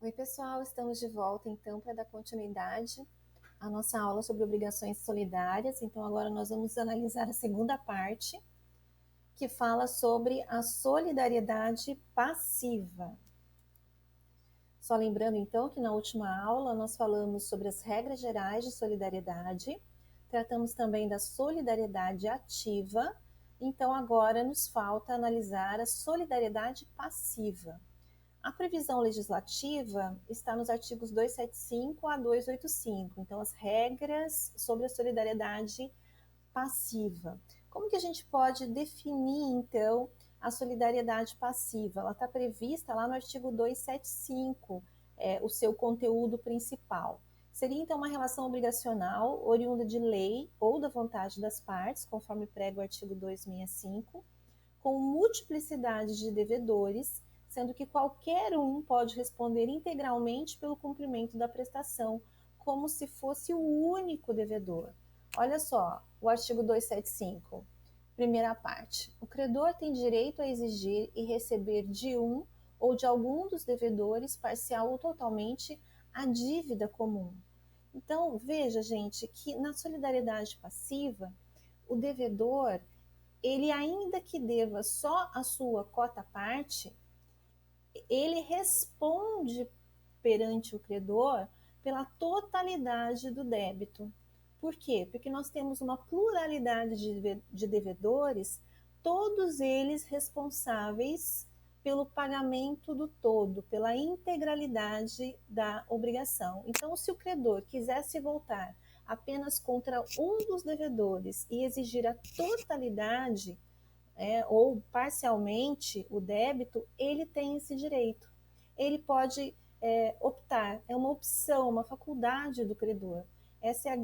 Oi, pessoal, estamos de volta então para dar continuidade à nossa aula sobre obrigações solidárias. Então, agora nós vamos analisar a segunda parte, que fala sobre a solidariedade passiva. Só lembrando então que na última aula nós falamos sobre as regras gerais de solidariedade, tratamos também da solidariedade ativa, então agora nos falta analisar a solidariedade passiva. A previsão legislativa está nos artigos 275 a 285, então as regras sobre a solidariedade passiva. Como que a gente pode definir, então, a solidariedade passiva? Ela está prevista lá no artigo 275, o seu conteúdo principal. Seria, então, uma relação obrigacional, oriunda de lei ou da vontade das partes, conforme prega o artigo 265, com multiplicidade de devedores, sendo que qualquer um pode responder integralmente pelo cumprimento da prestação, como se fosse o único devedor. Olha só, o artigo 275, primeira parte. O credor tem direito a exigir e receber de um ou de algum dos devedores, parcial ou totalmente, a dívida comum. Então, veja, gente, que na solidariedade passiva, o devedor, ele ainda que deva só a sua cota-parte, ele responde perante o credor pela totalidade do débito. Por quê? Porque nós temos uma pluralidade de devedores, todos eles responsáveis pelo pagamento do todo, pela integralidade da obrigação. Então, se o credor quisesse voltar apenas contra um dos devedores e exigir a totalidade, ou parcialmente o débito, ele tem esse direito. Ele pode optar, é uma opção, uma faculdade do credor. Essa é a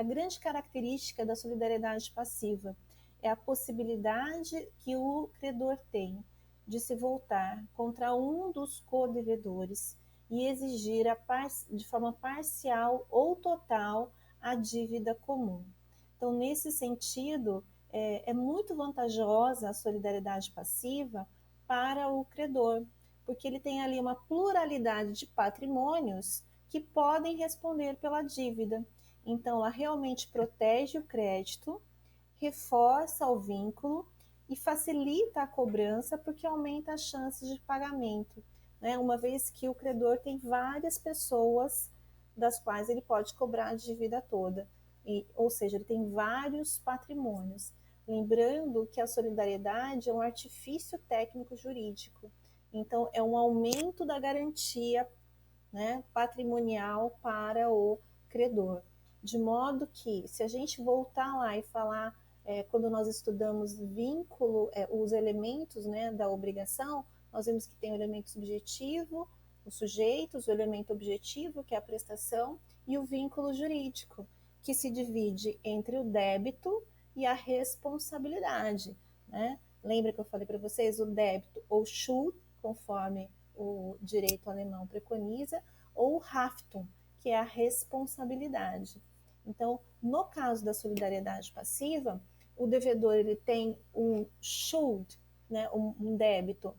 grande característica da solidariedade passiva. É a possibilidade que o credor tem de se voltar contra um dos co-devedores e exigir de forma parcial ou total a dívida comum. Então, nesse sentido, é muito vantajosa a solidariedade passiva para o credor, porque ele tem ali uma pluralidade de patrimônios que podem responder pela dívida. Então, ela realmente protege o crédito, reforça o vínculo e facilita a cobrança, porque aumenta as chances de pagamento, né? Uma vez que o credor tem várias pessoas das quais ele pode cobrar a dívida toda, ou seja, ele tem vários patrimônios. Lembrando que a solidariedade é um artifício técnico-jurídico, então é um aumento da garantia, né, patrimonial para o credor. De modo que, se a gente voltar lá e falar, quando nós estudamos vínculo, os elementos, né, da obrigação, nós vemos que tem o elemento subjetivo, os sujeitos, o elemento objetivo, que é a prestação, e o vínculo jurídico, que se divide entre o débito e a responsabilidade, né? Lembra que eu falei para vocês o débito ou Schuld, conforme o direito alemão preconiza, ou Haftung, que é a responsabilidade. Então, no caso da solidariedade passiva, o devedor ele tem um Schuld, né, um débito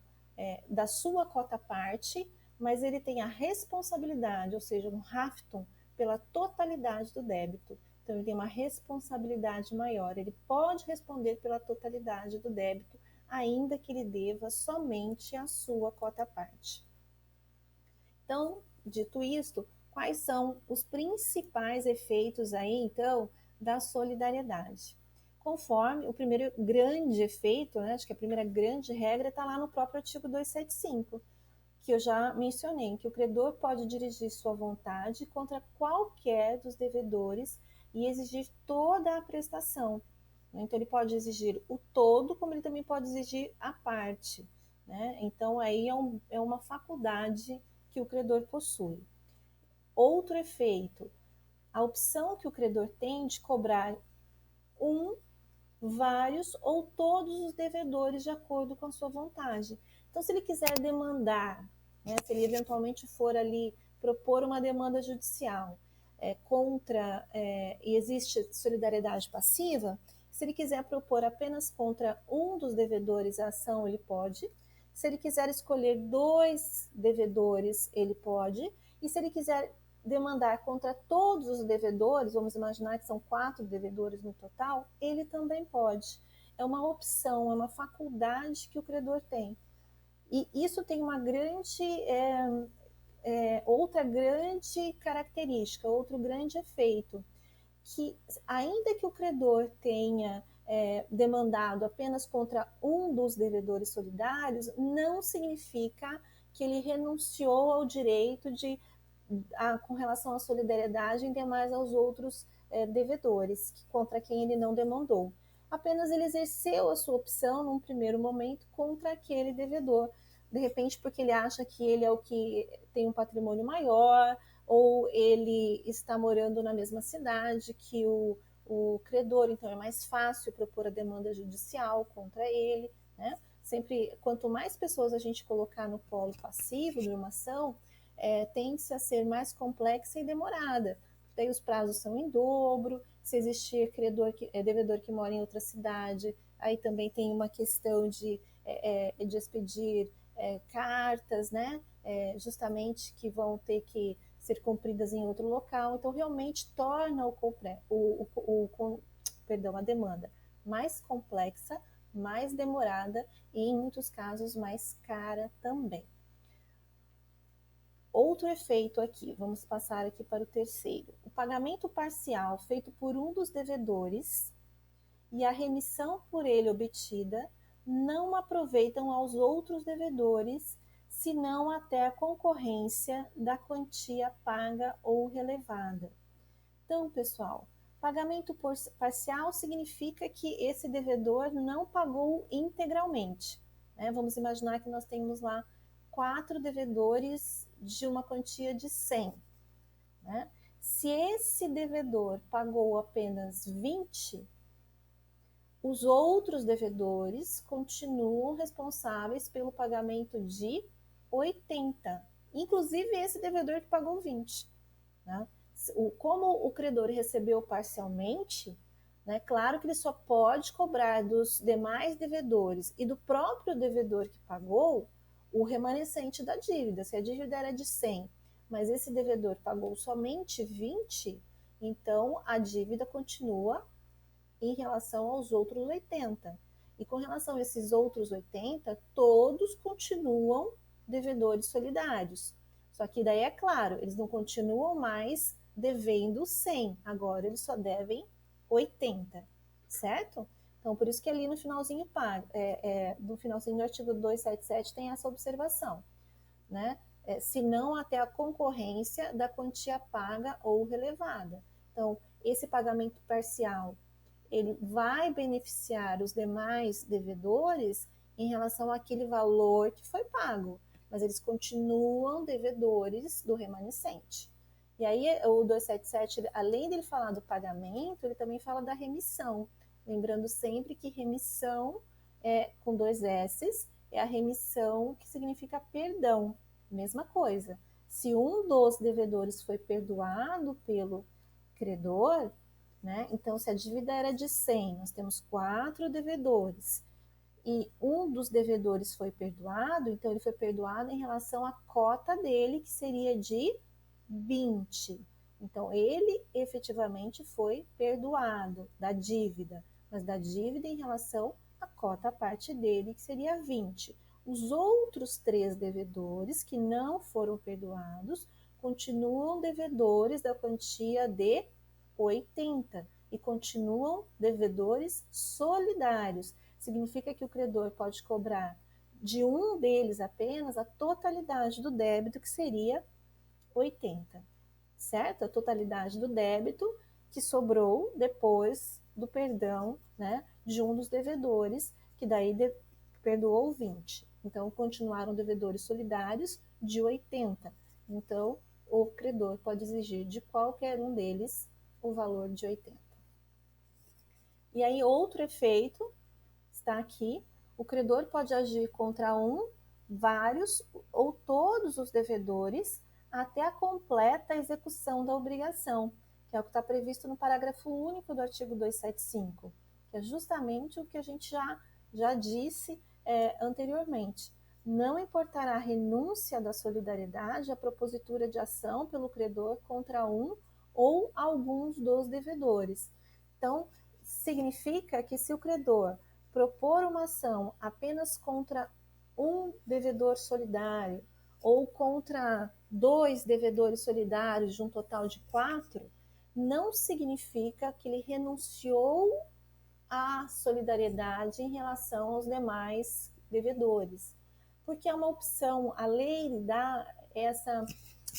da sua cota-parte, mas ele tem a responsabilidade, ou seja, um Haftung, pela totalidade do débito. Então, ele tem uma responsabilidade maior. Ele pode responder pela totalidade do débito, ainda que ele deva somente a sua cota-parte. Então, dito isto, quais são os principais efeitos aí, então, da solidariedade? Conforme o primeiro grande efeito, né, acho que a primeira grande regra está lá no próprio artigo 275, que eu já mencionei, que o credor pode dirigir sua vontade contra qualquer dos devedores e exigir toda a prestação. Então, ele pode exigir o todo, como ele também pode exigir a parte, né? Então, aí é uma faculdade que o credor possui. Outro efeito, a opção que o credor tem de cobrar vários ou todos os devedores de acordo com a sua vontade. Então, se ele quiser demandar, né, se ele eventualmente for ali propor uma demanda judicial e existe solidariedade passiva, se ele quiser propor apenas contra um dos devedores a ação, ele pode. Se ele quiser escolher 2 devedores, ele pode. E se ele quiser demandar contra todos os devedores, vamos imaginar que são 4 devedores no total, ele também pode. É uma opção, é uma faculdade que o credor tem. E isso tem uma grande, outra grande característica, outro grande efeito, que ainda que o credor tenha demandado apenas contra um dos devedores solidários, não significa que ele renunciou ao direito com relação à solidariedade em demais aos outros devedores contra quem ele não demandou. Apenas ele exerceu a sua opção num primeiro momento contra aquele devedor, de repente porque ele acha que ele é o que tem um patrimônio maior, ou ele está morando na mesma cidade que o credor, então é mais fácil propor a demanda judicial contra ele, né? Sempre, quanto mais pessoas a gente colocar no polo passivo de uma ação, tende-se a ser mais complexa e demorada. Daí os prazos são em dobro, se existir devedor que mora em outra cidade, aí também tem uma questão de expedir cartas, né? Justamente que vão ter que ser cumpridas em outro local, então realmente torna a demanda mais complexa, mais demorada e, em muitos casos, mais cara também. Outro efeito aqui, vamos passar aqui para o terceiro. O pagamento parcial feito por um dos devedores e a remissão por ele obtida não aproveitam aos outros devedores, senão até a concorrência da quantia paga ou relevada. Então, pessoal, pagamento parcial significa que esse devedor não pagou integralmente, né? Vamos imaginar que nós temos lá 4 devedores de uma quantia de 100, né? Se esse devedor pagou apenas 20, os outros devedores continuam responsáveis pelo pagamento de 80, inclusive esse devedor que pagou 20, né? Como o credor recebeu parcialmente, né, claro que ele só pode cobrar dos demais devedores e do próprio devedor que pagou o remanescente da dívida. Se a dívida era de 100, mas esse devedor pagou somente 20, então a dívida continua em relação aos outros 80. E com relação a esses outros 80, todos continuam devedores solidários. Só que daí é claro, eles não continuam mais devendo 100, agora eles só devem 80, certo? Então, por isso que ali no finalzinho, no finalzinho do artigo 277 tem essa observação, né? Se não até a concorrência da quantia paga ou relevada. Então, esse pagamento parcial ele vai beneficiar os demais devedores em relação àquele valor que foi pago, mas eles continuam devedores do remanescente. E aí o 277, além dele falar do pagamento, ele também fala da remissão, lembrando sempre que remissão com 2 S's, é a remissão que significa perdão, mesma coisa. Se um dos devedores foi perdoado pelo credor, né? Então, se a dívida era de 100, nós temos 4 devedores e um dos devedores foi perdoado, então ele foi perdoado em relação à cota dele, que seria de 20. Então, ele efetivamente foi perdoado da dívida, mas da dívida em relação à cota à parte dele, que seria 20. Os outros 3 devedores que não foram perdoados continuam devedores da quantia de 80 e continuam devedores solidários. Significa que o credor pode cobrar de um deles apenas a totalidade do débito, que seria 80, certo? A totalidade do débito que sobrou depois do perdão, né, de um dos devedores, que daí perdoou 20. Então, continuaram devedores solidários de 80. Então, o credor pode exigir de qualquer um deles o valor de 80. E aí, outro efeito está aqui: o credor pode agir contra um, vários ou todos os devedores até a completa execução da obrigação, que é o que está previsto no parágrafo único do artigo 275, que é justamente o que a gente já disse anteriormente. não importará a renúncia da solidariedade a propositura de ação pelo credor contra um ou alguns dos devedores. Então, significa que se o credor propor uma ação apenas contra um devedor solidário ou contra 2 devedores solidários de um total de 4, não significa que ele renunciou à solidariedade em relação aos demais devedores, porque é uma opção, a lei dá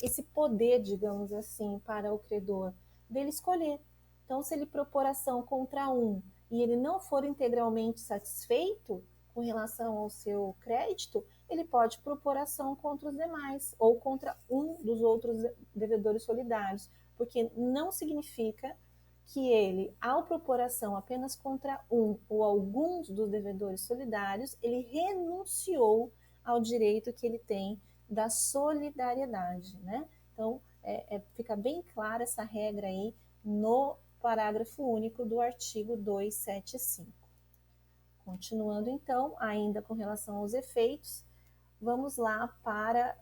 esse poder, digamos assim, para o credor, dele escolher. Então, se ele propor ação contra um e ele não for integralmente satisfeito com relação ao seu crédito, ele pode propor ação contra os demais ou contra um dos outros devedores solidários, porque não significa que ele, ao propor ação apenas contra um ou alguns dos devedores solidários, ele renunciou ao direito que ele tem da solidariedade, né? Então, fica bem clara essa regra aí no parágrafo único do artigo 275. Continuando então, ainda com relação aos efeitos, vamos lá para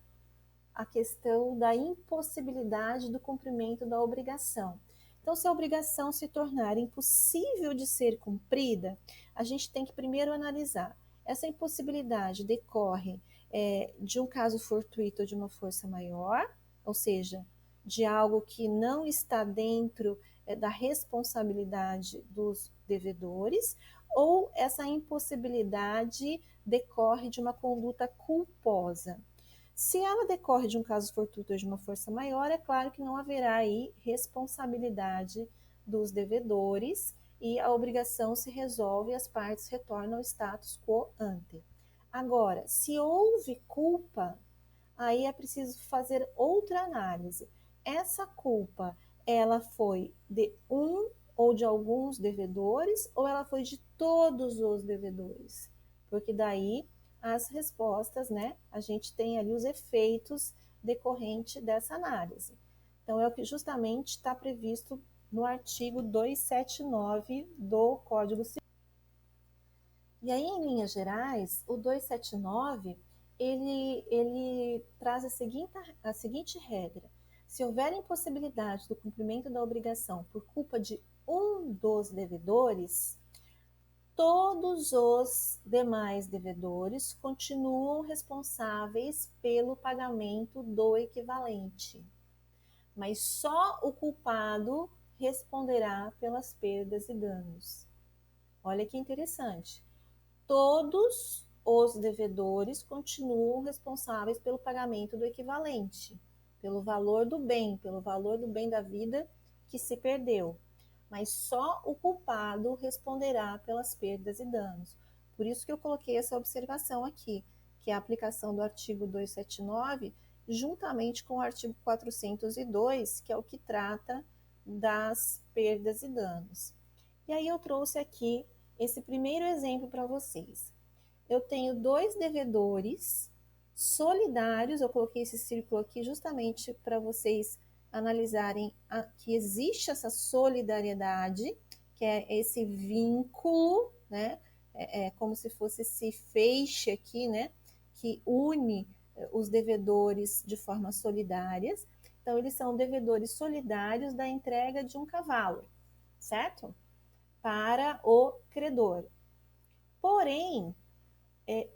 a questão da impossibilidade do cumprimento da obrigação. Então, se a obrigação se tornar impossível de ser cumprida, a gente tem que primeiro analisar. Essa impossibilidade decorre de um caso fortuito ou de uma força maior, ou seja, de algo que não está dentro da responsabilidade dos devedores, ou essa impossibilidade decorre de uma conduta culposa. Se ela decorre de um caso fortuito ou de uma força maior, é claro que não haverá aí responsabilidade dos devedores e a obrigação se resolve e as partes retornam ao status quo ante. Agora, se houve culpa, aí é preciso fazer outra análise. Essa culpa, ela foi de um ou de alguns devedores ou ela foi de todos os devedores? Porque daí as respostas, né? A gente tem ali os efeitos decorrentes dessa análise. Então, é o que justamente está previsto no artigo 279 do Código Civil. E aí, em linhas gerais, o 279, ele traz a seguinte regra. Se houver impossibilidade do cumprimento da obrigação por culpa de um dos devedores, todos os demais devedores continuam responsáveis pelo pagamento do equivalente, mas só o culpado responderá pelas perdas e danos. Olha que interessante. Todos os devedores continuam responsáveis pelo pagamento do equivalente, pelo valor do bem da vida que se perdeu. Mas só o culpado responderá pelas perdas e danos. Por isso que eu coloquei essa observação aqui, que é a aplicação do artigo 279, juntamente com o artigo 402, que é o que trata das perdas e danos. E aí eu trouxe aqui esse primeiro exemplo para vocês. Eu tenho 2 devedores solidários, eu coloquei esse círculo aqui justamente para vocês analisarem que existe essa solidariedade, que é esse vínculo, né? É como se fosse esse feixe aqui, né? Que une os devedores de forma solidárias. Então, eles são devedores solidários da entrega de um cavalo, certo? Para o credor. Porém,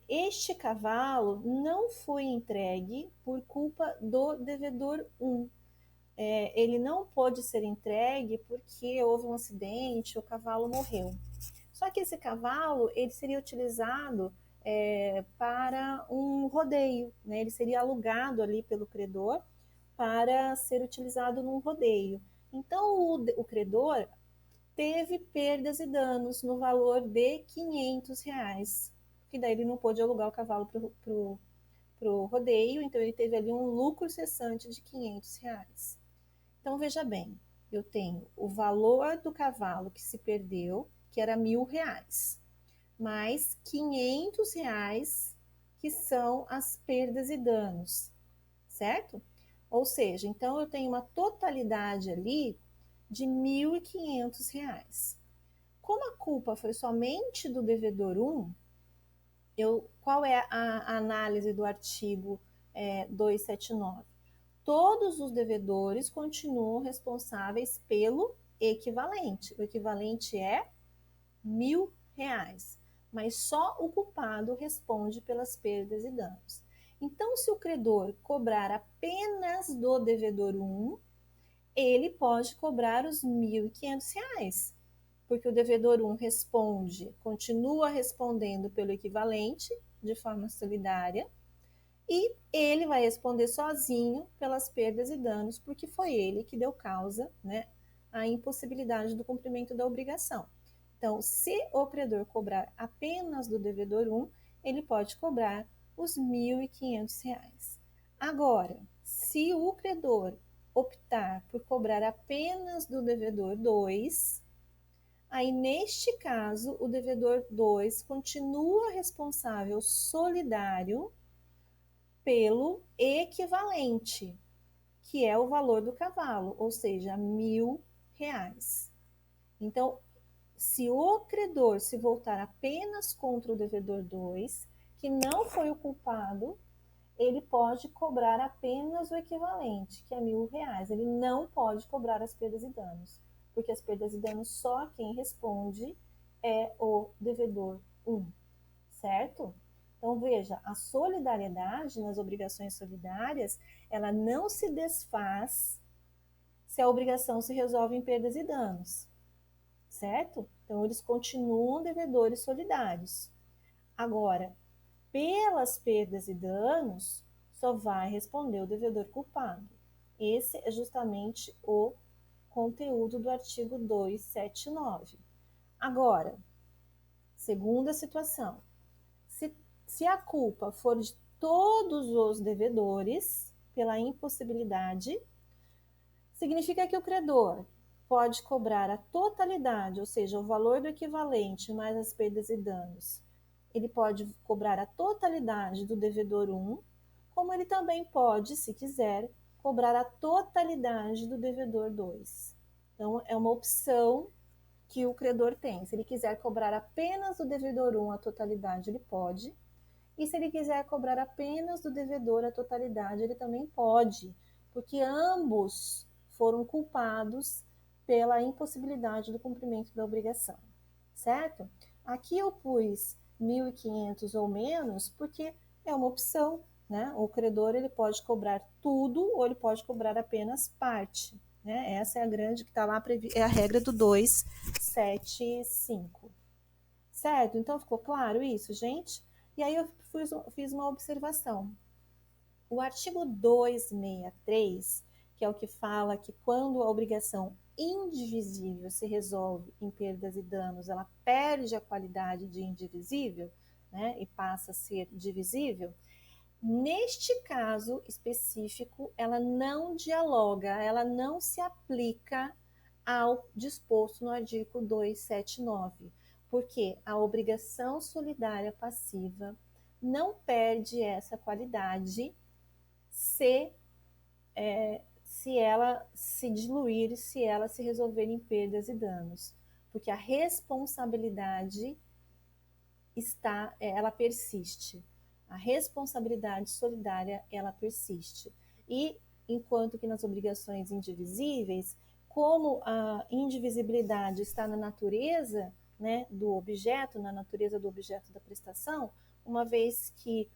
este cavalo não foi entregue por culpa do devedor 1. Ele não pôde ser entregue porque houve um acidente, o cavalo morreu. Só que esse cavalo ele seria utilizado para um rodeio, né? Ele seria alugado ali pelo credor para ser utilizado num rodeio. Então o credor teve perdas e danos no valor de R$ 500, que daí ele não pôde alugar o cavalo para o rodeio, então ele teve ali um lucro cessante de R$ 500. Então veja bem, eu tenho o valor do cavalo que se perdeu, que era R$ 1.000, mais R$ 500 que são as perdas e danos, certo? Ou seja, então eu tenho uma totalidade ali de R$ 1.500. Como a culpa foi somente do devedor 1, qual é a análise do artigo 279? Todos os devedores continuam responsáveis pelo equivalente. O equivalente é R$ 1.000, mas só o culpado responde pelas perdas e danos. Então, se o credor cobrar apenas do devedor 1, ele pode cobrar os R$ 1.500, porque o devedor 1 continua respondendo pelo equivalente de forma solidária, e ele vai responder sozinho pelas perdas e danos, porque foi ele que deu causa, né, à impossibilidade do cumprimento da obrigação. Então, se o credor cobrar apenas do devedor 1, ele pode cobrar os R$ 1.500. Agora, se o credor optar por cobrar apenas do devedor 2, aí neste caso o devedor 2 continua responsável solidário pelo equivalente, que é o valor do cavalo, ou seja, R$ 1.000. Então, se o credor se voltar apenas contra o devedor 2, que não foi o culpado, ele pode cobrar apenas o equivalente, que é R$ 1.000. Ele não pode cobrar as perdas e danos, porque as perdas e danos só quem responde é o devedor 1, certo? Então, veja, a solidariedade nas obrigações solidárias, ela não se desfaz se a obrigação se resolve em perdas e danos, certo? Então, eles continuam devedores solidários. Agora, pelas perdas e danos, só vai responder o devedor culpado. Esse é justamente o conteúdo do artigo 279. Agora, segunda situação. Se a culpa for de todos os devedores pela impossibilidade, significa que o credor pode cobrar a totalidade, ou seja, o valor do equivalente mais as perdas e danos. Ele pode cobrar a totalidade do devedor 1, como ele também pode, se quiser, cobrar a totalidade do devedor 2. Então, é uma opção que o credor tem. Se ele quiser cobrar apenas do devedor 1 a totalidade, ele pode. E se ele quiser cobrar apenas do devedor a totalidade, ele também pode, porque ambos foram culpados pela impossibilidade do cumprimento da obrigação, certo? Aqui eu pus 1.500 ou menos porque é uma opção, né? O credor ele pode cobrar tudo ou ele pode cobrar apenas parte, né? Essa é a grande que está lá, é a regra do 275. Certo? Então ficou claro isso, gente? E aí eu fiz uma observação. O artigo 263, que é o que fala que quando a obrigação indivisível se resolve em perdas e danos, ela perde a qualidade de indivisível, né, e passa a ser divisível. Neste caso específico, ela não dialoga, ela não se aplica ao disposto no artigo 279, porque a obrigação solidária passiva não perde essa qualidade se ela se diluir, se ela se resolver em perdas e danos, porque a responsabilidade ela persiste. A responsabilidade solidária, ela persiste. E enquanto que nas obrigações indivisíveis, como a indivisibilidade está na natureza, né, do objeto, na natureza do objeto da prestação, uma vez que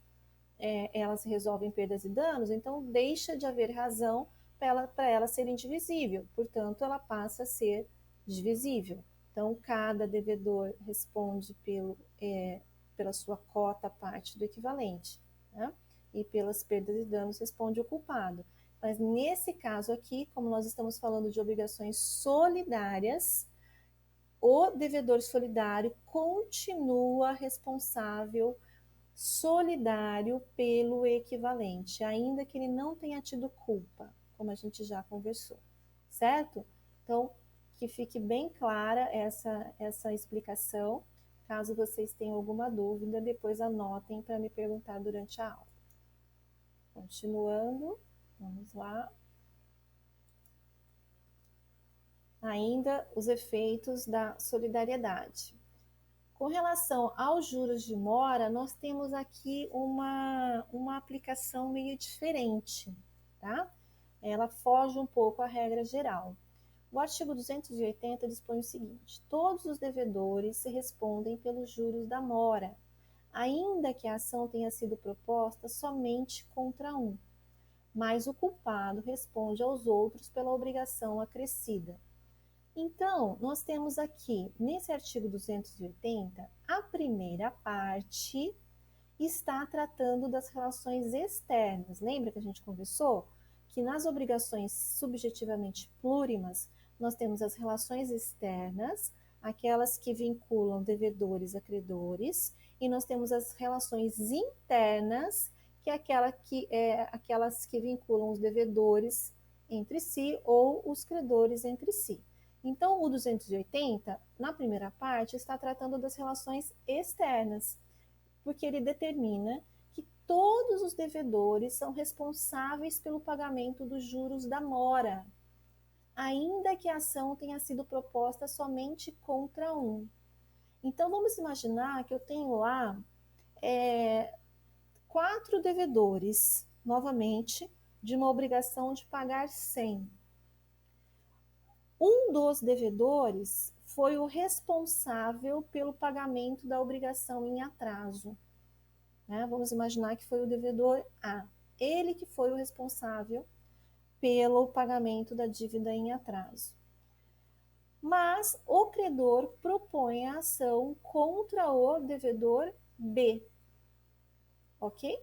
ela se resolve em perdas e danos, então deixa de haver razão para ela ser indivisível, portanto, ela passa a ser divisível. Então, cada devedor responde pela sua cota parte do equivalente, né? E pelas perdas e danos responde o culpado. Mas nesse caso aqui, como nós estamos falando de obrigações solidárias, o devedor solidário continua responsável solidário pelo equivalente, ainda que ele não tenha tido culpa, como a gente já conversou, certo? Então, que fique bem clara essa explicação. Caso vocês tenham alguma dúvida, depois anotem para me perguntar durante a aula. Continuando, vamos lá. Ainda os efeitos da solidariedade. Com relação aos juros de mora, nós temos aqui uma aplicação meio diferente, tá? Ela foge um pouco à regra geral. O artigo 280 dispõe o seguinte: todos os devedores se respondem pelos juros da mora, ainda que a ação tenha sido proposta somente contra um, mas o culpado responde aos outros pela obrigação acrescida. Então, nós temos aqui, nesse artigo 280, a primeira parte está tratando das relações externas. Lembra que a gente conversou? Que nas obrigações subjetivamente plurimas, nós temos as relações externas, aquelas que vinculam devedores a credores, e nós temos as relações internas, que é aquelas que vinculam os devedores entre si ou os credores entre si. Então, o 280, na primeira parte, está tratando das relações externas, porque ele determina que todos os devedores são responsáveis pelo pagamento dos juros da mora, ainda que a ação tenha sido proposta somente contra um. Então, vamos imaginar que eu tenho lá 4 devedores, novamente, de uma obrigação de pagar 100. Um dos devedores foi o responsável pelo pagamento da obrigação em atraso. Né? Vamos imaginar que foi o devedor A. Ele que foi o responsável pelo pagamento da dívida em atraso. Mas o credor propõe a ação contra o devedor B. Ok?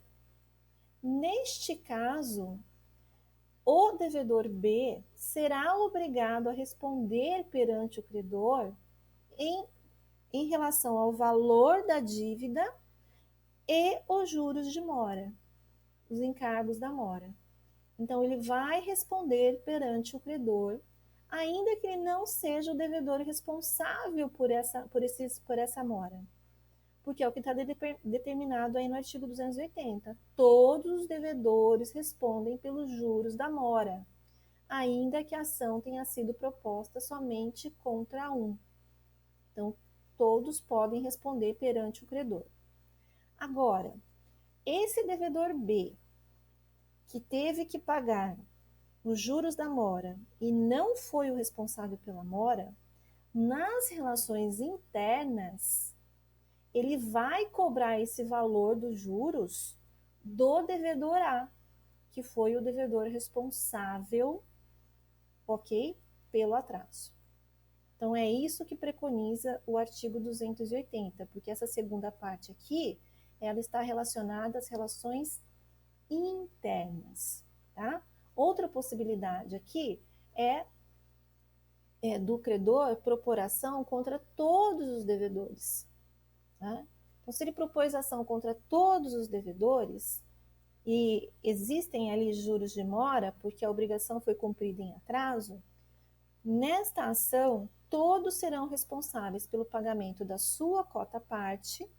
Neste caso, o devedor B será obrigado a responder perante o credor em relação ao valor da dívida e os juros de mora, os encargos da mora. Então, ele vai responder perante o credor, ainda que ele não seja o devedor responsável por essa mora. Porque é o que está determinado aí no artigo 280. Todos os devedores respondem pelos juros da mora, ainda que a ação tenha sido proposta somente contra um. Então, todos podem responder perante o credor. Agora, esse devedor B, que teve que pagar os juros da mora e não foi o responsável pela mora, nas relações internas, ele vai cobrar esse valor dos juros do devedor A, que foi o devedor responsável, ok, pelo atraso. Então, é isso que preconiza o artigo 280, porque essa segunda parte aqui, ela está relacionada às relações internas, tá? Outra possibilidade aqui é do credor propor ação contra todos os devedores. Tá? Então, se ele propôs ação contra todos os devedores e existem ali juros de mora, porque a obrigação foi cumprida em atraso, nesta ação, todos serão responsáveis pelo pagamento da sua cota-parte,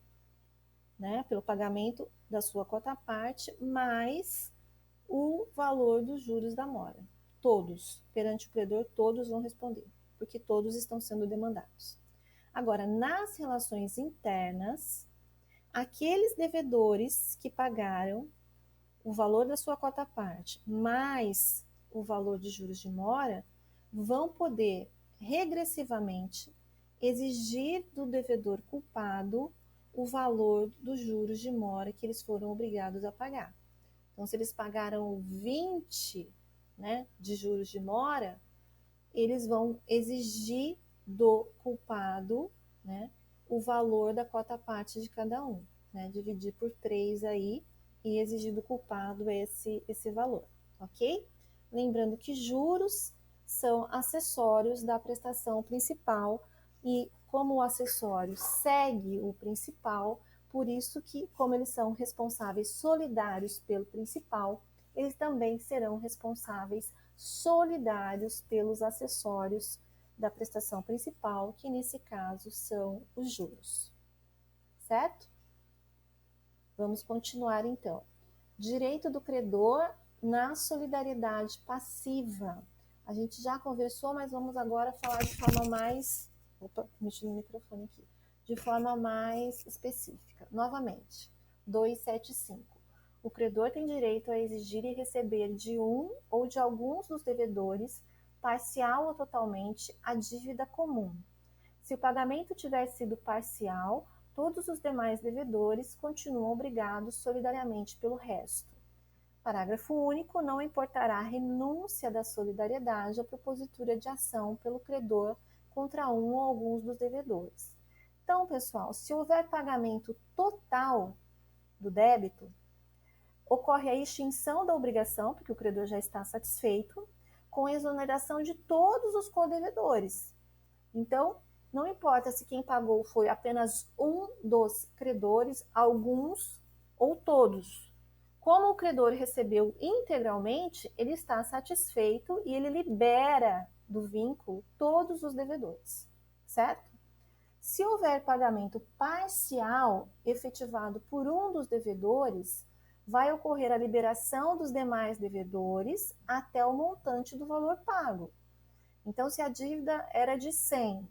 né, pelo pagamento da sua cota-parte, mais o valor dos juros da mora. Todos, perante o credor, todos vão responder, porque todos estão sendo demandados. Agora, nas relações internas, aqueles devedores que pagaram o valor da sua cota-parte mais o valor de juros de mora vão poder regressivamente exigir do devedor culpado o valor dos juros de mora que eles foram obrigados a pagar. Então, se eles pagaram 20, né, de juros de mora, eles vão exigir do culpado, né, o valor da cota-parte de cada um, né, dividir por 3 aí e exigir do culpado esse valor, ok? Lembrando que juros são acessórios da prestação principal e como o acessório segue o principal, por isso que, como eles são responsáveis solidários pelo principal, eles também serão responsáveis solidários pelos acessórios da prestação principal, que nesse caso são os juros. Certo? Vamos continuar então. Direito do credor na solidariedade passiva. A gente já conversou, mas vamos agora falar de forma mais... Opa, mexi no microfone aqui. de forma mais específica. Novamente, 275. O credor tem direito a exigir e receber de um ou de alguns dos devedores, parcial ou totalmente, a dívida comum. Se o pagamento tiver sido parcial, todos os demais devedores continuam obrigados solidariamente pelo resto. Parágrafo único. Não importará a renúncia da solidariedade à propositura de ação pelo credor contra um ou alguns dos devedores. Então, pessoal, se houver pagamento total do débito, ocorre a extinção da obrigação, porque o credor já está satisfeito, com exoneração de todos os codevedores. Então, não importa se quem pagou foi apenas um dos credores, alguns ou todos. Como o credor recebeu integralmente, ele está satisfeito e ele libera do vínculo todos os devedores, certo? Se houver pagamento parcial efetivado por um dos devedores, vai ocorrer a liberação dos demais devedores até o montante do valor pago. Então, se a dívida era de 100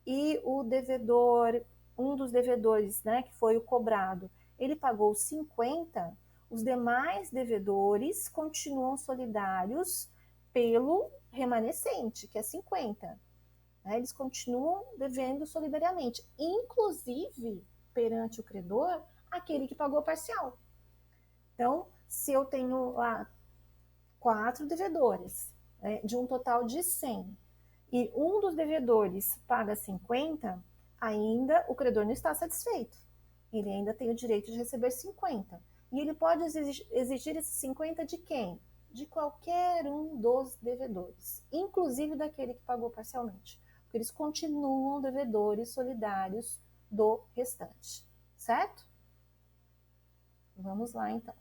e o devedor, um dos devedores, né, que foi o cobrado, ele pagou 50, os demais devedores continuam solidários pelo remanescente, que é 50. Né? Eles continuam devendo solidariamente, inclusive perante o credor, aquele que pagou parcial. Então, se eu tenho lá 4 devedores, né, de um total de 100, e um dos devedores paga 50, ainda o credor não está satisfeito. Ele ainda tem o direito de receber 50. E ele pode exigir esses 50 de quem? De qualquer um dos devedores, inclusive daquele que pagou parcialmente. Porque eles continuam devedores solidários do restante. Certo? Vamos lá, então.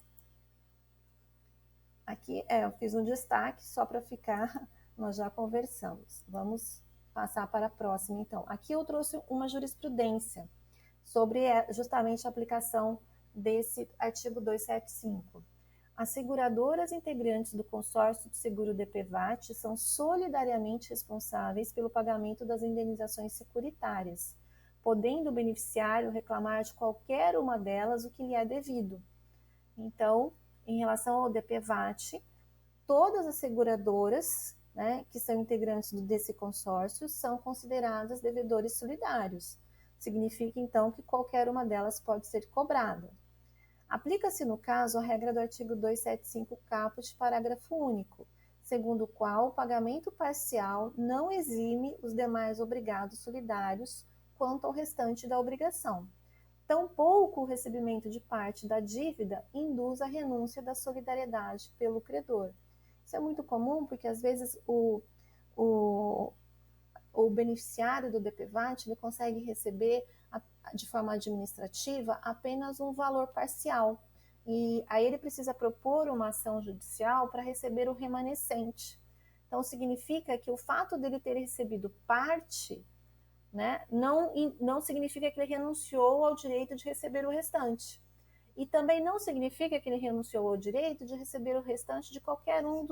Aqui eu fiz um destaque só para ficar, nós já conversamos. Vamos passar para a próxima, então. Aqui eu trouxe uma jurisprudência sobre justamente a aplicação desse artigo 275. As seguradoras integrantes do consórcio de seguro DPVAT são solidariamente responsáveis pelo pagamento das indenizações securitárias, podendo o beneficiário reclamar de qualquer uma delas o que lhe é devido. Então, em relação ao DPVAT, todas as seguradoras, né, que são integrantes desse consórcio são consideradas devedores solidários. Significa, então, que qualquer uma delas pode ser cobrada. Aplica-se, no caso, a regra do artigo 275 caput, parágrafo único, segundo o qual o pagamento parcial não exime os demais obrigados solidários quanto ao restante da obrigação. Tampouco o recebimento de parte da dívida induz a renúncia da solidariedade pelo credor. Isso é muito comum porque, às vezes, o beneficiário do DPVAT ele consegue receber, de forma administrativa, apenas um valor parcial. E aí ele precisa propor uma ação judicial para receber o remanescente. Então, significa que o fato dele ter recebido parte, né, não significa que ele renunciou ao direito de receber o restante. E também não significa que ele renunciou ao direito de receber o restante de qualquer um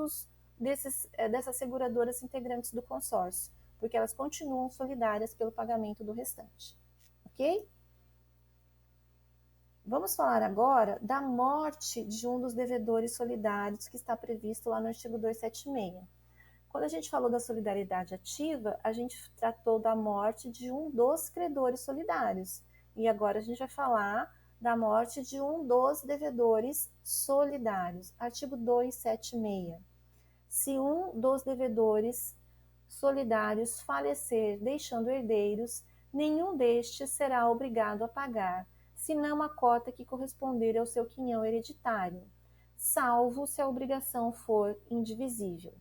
dessas seguradoras integrantes do consórcio, porque elas continuam solidárias pelo pagamento do restante. Ok? Vamos falar agora da morte de um dos devedores solidários que está previsto lá no artigo 276. Quando a gente falou da solidariedade ativa, a gente tratou da morte de um dos credores solidários. E agora a gente vai falar da morte de um dos devedores solidários. Artigo 276. Se um dos devedores solidários falecer deixando herdeiros, nenhum destes será obrigado a pagar, senão a cota que corresponder ao seu quinhão hereditário, salvo se a obrigação for indivisível.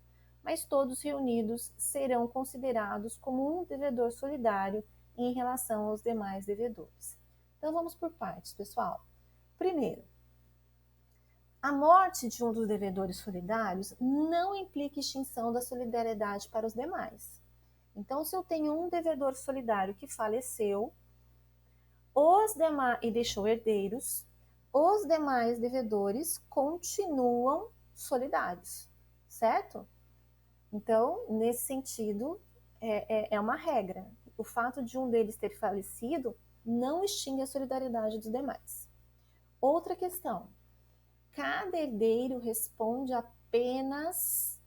Mas todos reunidos serão considerados como um devedor solidário em relação aos demais devedores. Então vamos por partes, pessoal. Primeiro, a morte de um dos devedores solidários não implica extinção da solidariedade para os demais. Então, se eu tenho um devedor solidário que faleceu e deixou herdeiros, os demais devedores continuam solidários, certo? Então, nesse sentido, é uma regra. O fato de um deles ter falecido não extingue a solidariedade dos demais. Outra questão: cada herdeiro responde apenas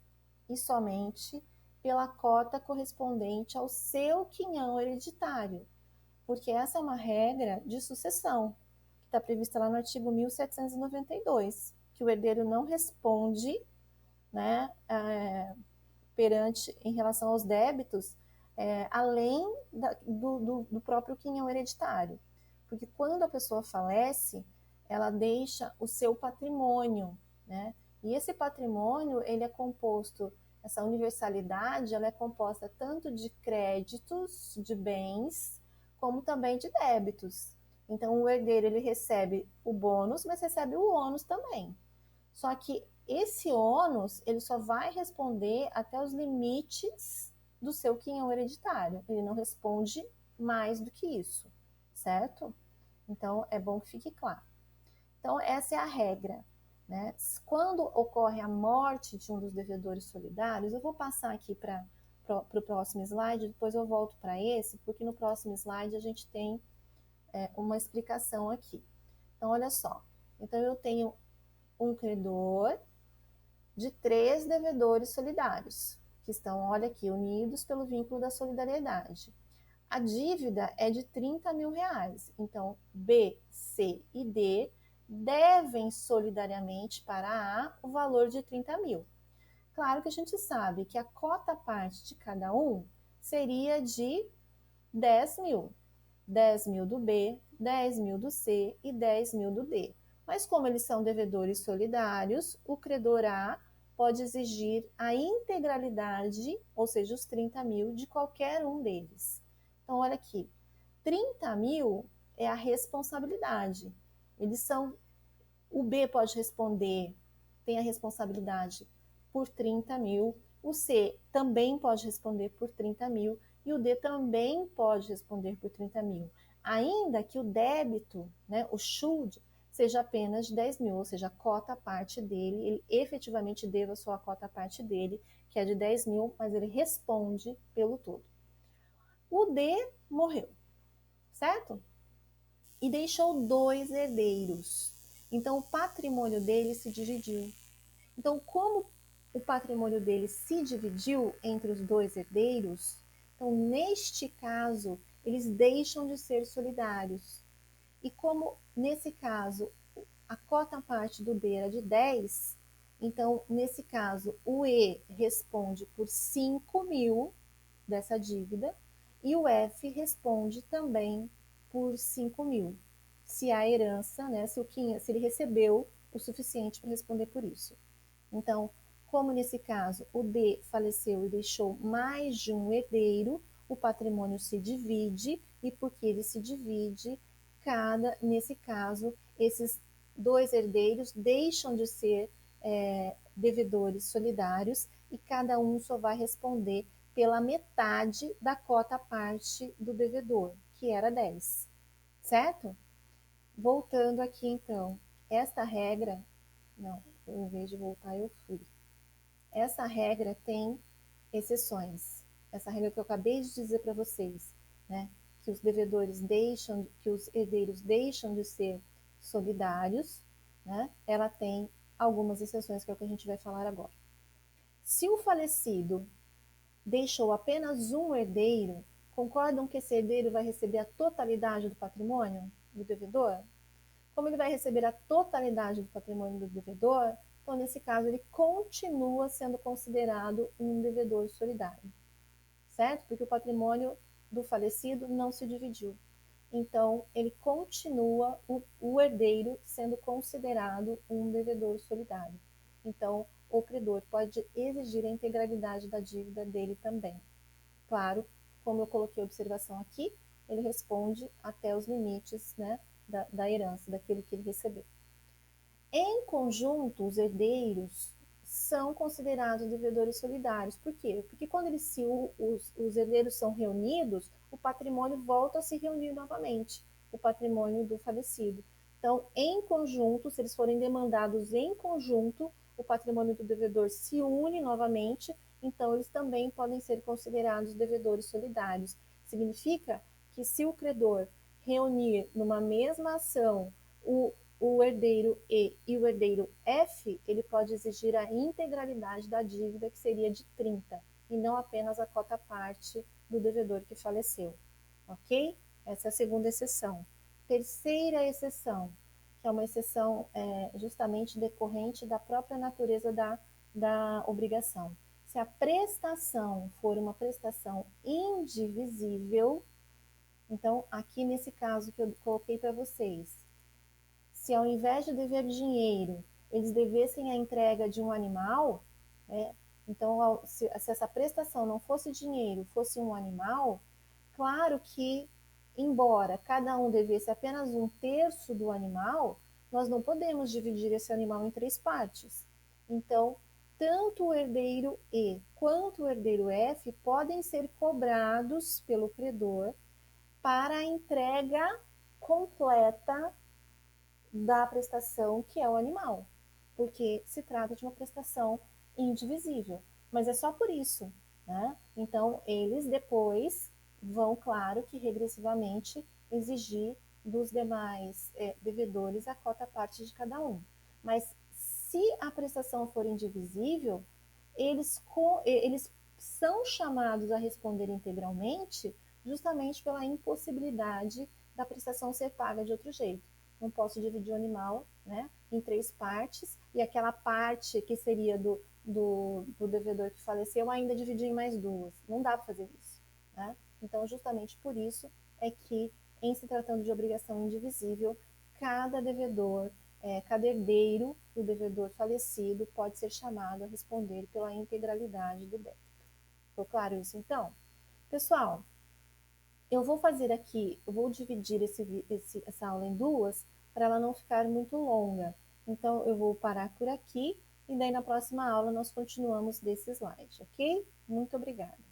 e somente pela cota correspondente ao seu quinhão hereditário, porque essa é uma regra de sucessão, que está prevista lá no artigo 1792, que o herdeiro não responde, né, perante, em relação aos débitos, além do próprio quinhão hereditário. Porque quando a pessoa falece, ela deixa o seu patrimônio, né? E esse patrimônio, ele é composto, essa universalidade, ela é composta tanto de créditos, de bens, como também de débitos. Então, o herdeiro, ele recebe o bônus, mas recebe o ônus também. Só que esse ônus, ele só vai responder até os limites do seu quinhão hereditário. Ele não responde mais do que isso, certo? Então, é bom que fique claro. Então, essa é a regra. Né? Quando ocorre a morte de um dos devedores solidários, eu vou passar aqui para o próximo slide, depois eu volto para esse, porque no próximo slide a gente tem uma explicação aqui. Então, olha só. Então, eu tenho um credor de 3 devedores solidários, que estão, olha aqui, unidos pelo vínculo da solidariedade. A dívida é de 30 mil reais. Então, B, C e D devem solidariamente para A o valor de 30 mil. Claro que a gente sabe que a cota parte de cada um seria de 10 mil. 10 mil do B, 10 mil do C e 10 mil do D. Mas como eles são devedores solidários, o credor A pode exigir a integralidade, ou seja, os 30 mil, de qualquer um deles. Então, olha aqui, 30 mil é a responsabilidade. Eles são, o B pode responder, tem a responsabilidade por 30 mil, o C também pode responder por 30 mil e o D também pode responder por 30 mil, ainda que o débito, né, o schuld, seja apenas de 10 mil, ou seja, a cota parte dele, ele efetivamente deva a sua cota parte dele, que é de 10 mil, mas ele responde pelo todo. O D morreu, certo? E deixou 2 herdeiros. Então, o patrimônio dele se dividiu. Então, como o patrimônio dele se dividiu entre os 2 herdeiros, então, neste caso, eles deixam de ser solidários. E como, nesse caso, a cota parte do D era de 10, então, nesse caso, o E responde por 5 mil dessa dívida e o F responde também por 5 mil, se a herança, né, se ele recebeu o suficiente para responder por isso. Então, como nesse caso o D faleceu e deixou mais de um herdeiro, o patrimônio se divide e porque ele se divide, nesse caso, esses 2 herdeiros deixam de ser devedores solidários e cada um só vai responder pela metade da cota parte do devedor, que era 10, certo? Voltando aqui então, esta regra, não, em vez de voltar eu fui. Essa regra tem exceções. Essa regra que eu acabei de dizer para vocês, né? Que os devedores deixam, que os herdeiros deixam de ser solidários, né? Ela tem algumas exceções, que é o que a gente vai falar agora. Se o falecido deixou apenas um herdeiro, concordam que esse herdeiro vai receber a totalidade do patrimônio do devedor? Como ele vai receber a totalidade do patrimônio do devedor, então, nesse caso, ele continua sendo considerado um devedor solidário, certo? Porque o patrimônio do falecido não se dividiu. Então, ele continua, o herdeiro, sendo considerado um devedor solidário. Então, o credor pode exigir a integralidade da dívida dele também. Claro, como eu coloquei a observação aqui, ele responde até os limites, né, da herança, daquilo que ele recebeu. Em conjunto, os herdeiros são considerados devedores solidários. Por quê? Porque quando os herdeiros são reunidos, o patrimônio volta a se reunir novamente, o patrimônio do falecido. Então, em conjunto, se eles forem demandados em conjunto, o patrimônio do devedor se une novamente, então eles também podem ser considerados devedores solidários. Significa que se o credor reunir numa mesma ação o herdeiro e o herdeiro F, ele pode exigir a integralidade da dívida, que seria de 30, e não apenas a cota parte do devedor que faleceu. Ok? Essa é a segunda exceção. Terceira exceção, que é uma exceção justamente decorrente da própria natureza da obrigação. Se a prestação for uma prestação indivisível, então aqui nesse caso que eu coloquei para vocês, se ao invés de dever dinheiro, eles devessem a entrega de um animal, né? Então, se essa prestação não fosse dinheiro, fosse um animal, claro que, embora cada um devesse apenas um terço do animal, nós não podemos dividir esse animal em 3 partes. Então, tanto o herdeiro E quanto o herdeiro F podem ser cobrados pelo credor para a entrega completa da prestação que é o animal, porque se trata de uma prestação indivisível, mas é só por isso, né? Então, eles depois vão, claro que regressivamente, exigir dos demais devedores a cota parte de cada um. Mas se a prestação for indivisível, eles são chamados a responder integralmente justamente pela impossibilidade da prestação ser paga de outro jeito. Não posso dividir o animal, né, em 3 partes, e aquela parte que seria do devedor que faleceu ainda dividir em mais 2. Não dá para fazer isso. Né? Então, justamente por isso é que, em se tratando de obrigação indivisível, cada devedor, cada herdeiro do devedor falecido pode ser chamado a responder pela integralidade do débito. Ficou claro isso, então? Pessoal, eu vou fazer aqui, eu vou dividir essa aula em duas, para ela não ficar muito longa. Então, eu vou parar por aqui, e daí na próxima aula nós continuamos desse slide, ok? Muito obrigada.